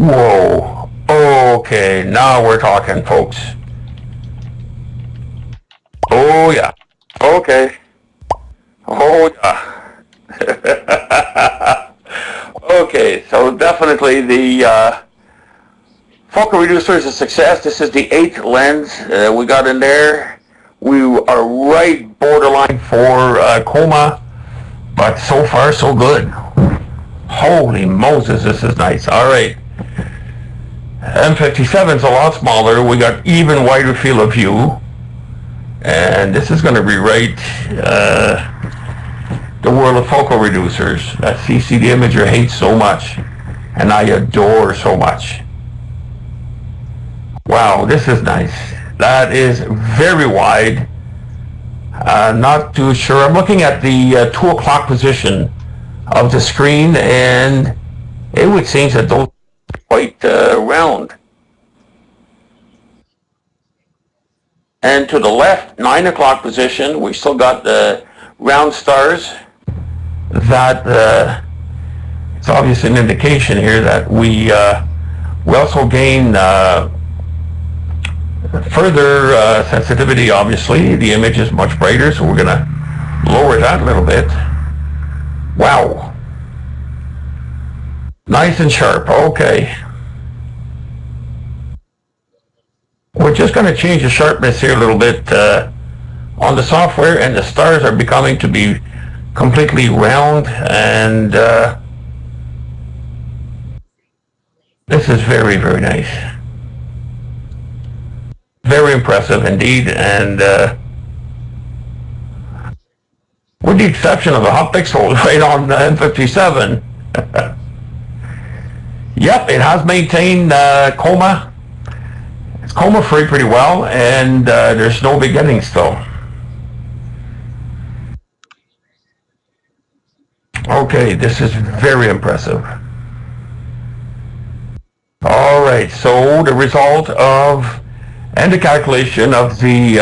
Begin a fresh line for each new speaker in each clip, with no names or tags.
Whoa. Okay, now we're talking, folks. Oh, yeah. Okay. Oh, yeah. Okay, so definitely the focal reducer is a success. This is the 8th lens we got in there. We are right borderline for coma, but so far so good. Holy Moses, this is nice. All right. M57 is a lot smaller. We got even wider field of view. And this is going to rewrite the world of focal reducers that CCD imager hates so much and I adore so much. Wow, this is nice. That is very wide. Not too sure. I'm looking at the 2 o'clock position of the screen, and it would seem that those are quite round. And to the left, 9 o'clock position, we still got the round stars. That it's obviously an indication here that we also gain further sensitivity. Obviously, the image is much brighter, so we're going to lower that a little bit. Wow. Nice and sharp. Okay. We're just going to change the sharpness here a little bit on the software, and the stars are becoming to be completely round, and this is very, very nice. Very impressive indeed, and with the exception of the hot pixels right on the M57, yep, it has maintained coma. It's coma free pretty well, and there's no beginning still. Okay, this is very impressive. All right, so the result of and the calculation of the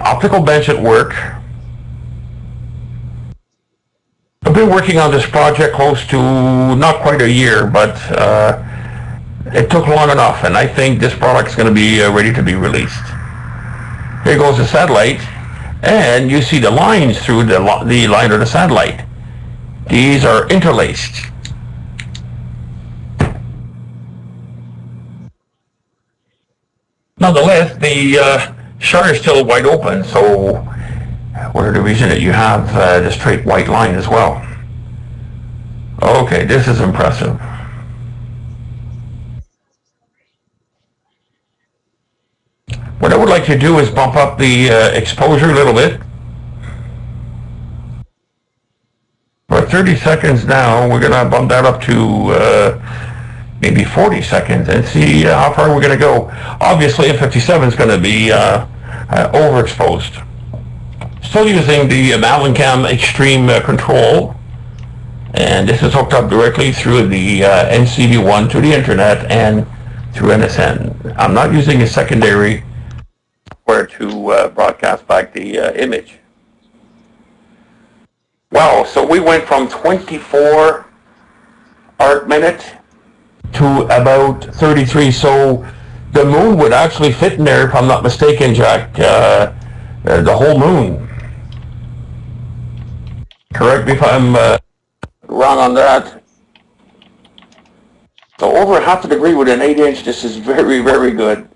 optical bench at work. I've been working on this project close to not quite a year, but it took long enough, and I think this product's going to be ready to be released. Here goes the satellite, and you see the lines through the line of the satellite. These are interlaced. Nonetheless, the shutter is still wide open, so what are the reason that you have the straight white line as well? Okay, this is impressive. What I would like to do is bump up the exposure a little bit. For 30 seconds now, we're going to bump that up to maybe 40 seconds and see how far we're going to go. Obviously, M57 is going to be overexposed. Still using the Mallin Extreme control, and this is hooked up directly through the NCV1 to the internet and through NSN. I'm not using a secondary where to broadcast back the image. Wow, so we went from 24 arc minute to about 33, so the moon would actually fit in there, if I'm not mistaken, Jack, the whole moon. Correct me if I'm wrong on that. So over half a degree with an 8-inch, this is very, very good.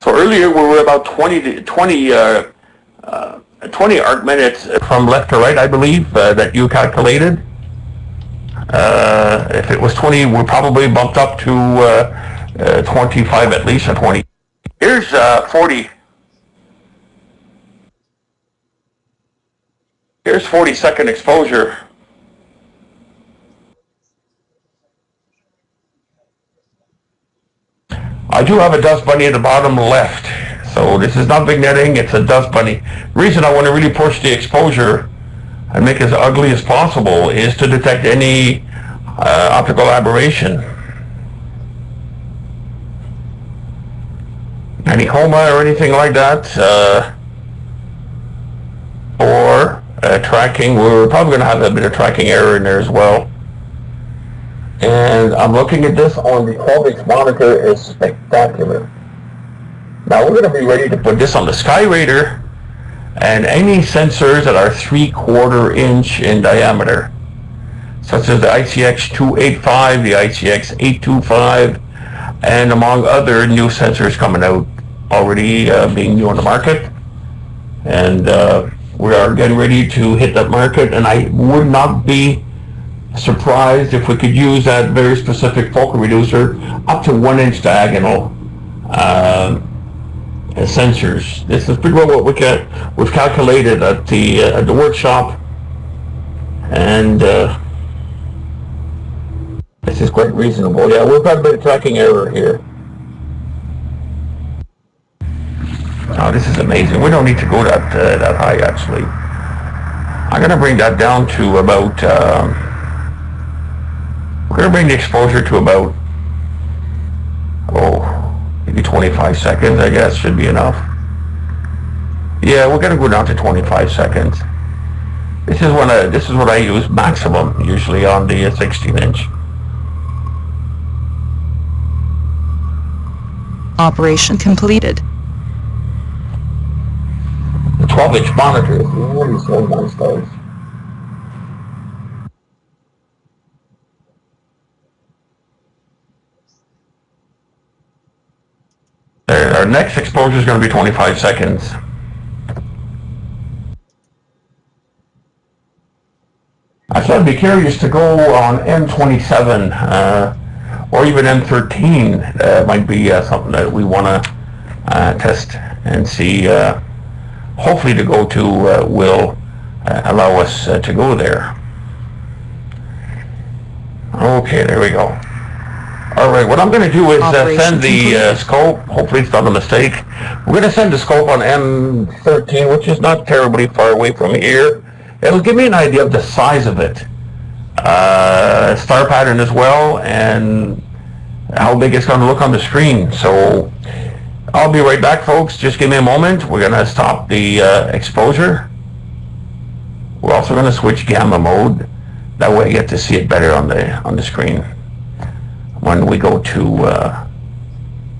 So earlier we were about 20 arc minutes from left to right, I believe, that you calculated. If it was 20, we probably bumped up to 25 at least, or 20. Here's 40. Here's 40-second exposure. I do have a dust bunny at the bottom left. So this is not vignetting, it's a dust bunny. The reason I want to really push the exposure and make it as ugly as possible is to detect any optical aberration. Any coma or anything like that. Or tracking. We're probably going to have a bit of tracking error in there as well. And I'm looking at this on the 12-inch monitor. It's spectacular. Now we're going to be ready to put this on the SkyRaider and any sensors that are 3/4 inch in diameter, such as the ICX 285, the ICX 825, and among other new sensors coming out already being new on the market. And we are getting ready to hit that market, and I would not be surprised if we could use that very specific focal reducer up to 1 inch diagonal sensors. This is pretty well what we've calculated at the workshop, and this is quite reasonable. Yeah, we've got a bit of tracking error here. Oh, this is amazing. We don't need to go that high, actually. I'm going to bring that down to about, we're going to bring the exposure to about, maybe 25 seconds, I guess, should be enough. Yeah, we're going to go down to 25 seconds. This is what I use maximum, usually on the 16-inch.
Operation completed.
The 12-inch monitor is really so nice, guys. Our next exposure is going to be 25 seconds. I thought I'd be curious to go on M27 or even M13. Might be something that we want to test and see. Hopefully to go to will allow us to go there. Okay, there we go. All right, what I'm going to do is send the scope. Hopefully it's not a mistake. We're going to send the scope on M13, which is not terribly far away from here. It'll give me an idea of the size of it, star pattern as well, and how big it's going to look on the screen. So I'll be right back, folks. Just give me a moment. We're going to stop the exposure. We're also going to switch gamma mode. That way I get to see it better on the screen when we go to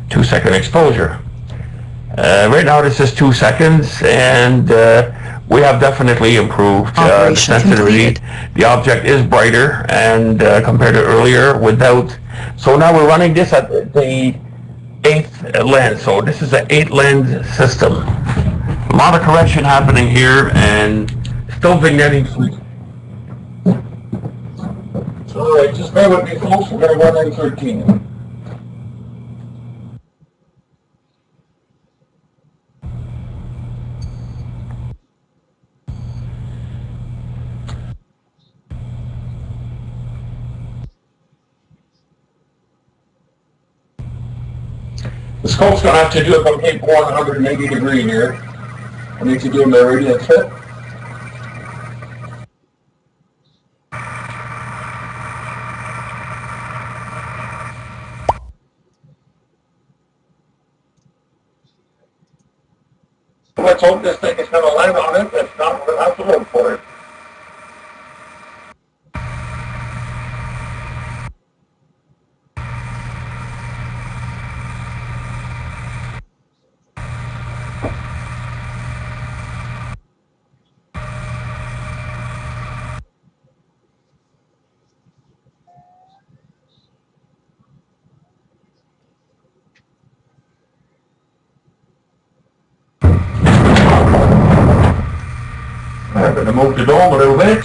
2-second exposure. Right now this is 2 seconds, and we have definitely improved the sensitivity. Completed. The object is brighter and compared to earlier without. So now we're running this at the 8th lens. So this is an 8-lens system. A lot of correction happening here and still vignetting. All right, just bear with me, folks. We're going to run M13. The scope's going to have to do a complete 180 degree here. I need to do a meridian tip. Let's hope this thing is going to land on it. If not, we'll have to look for it. I'm going to move the dome a little bit.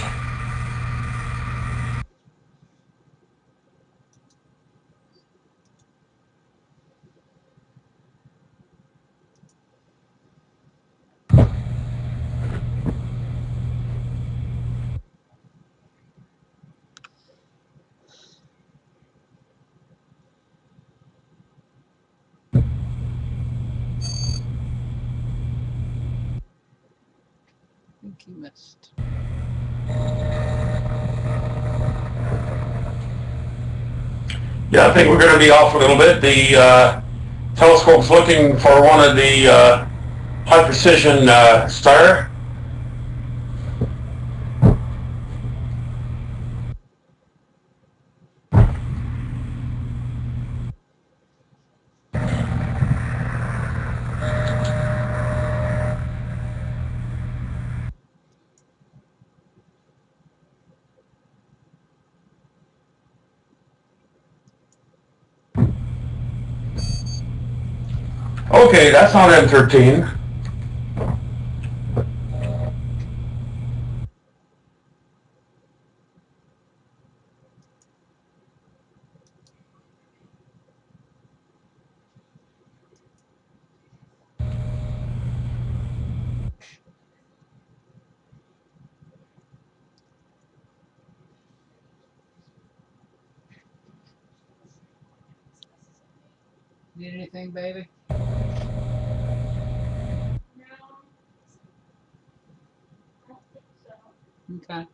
You missed.
Yeah, I think we're going to be off a little bit. The telescope's looking for one of the high precision star. Okay, that's not M13.
Need anything, baby? Okay.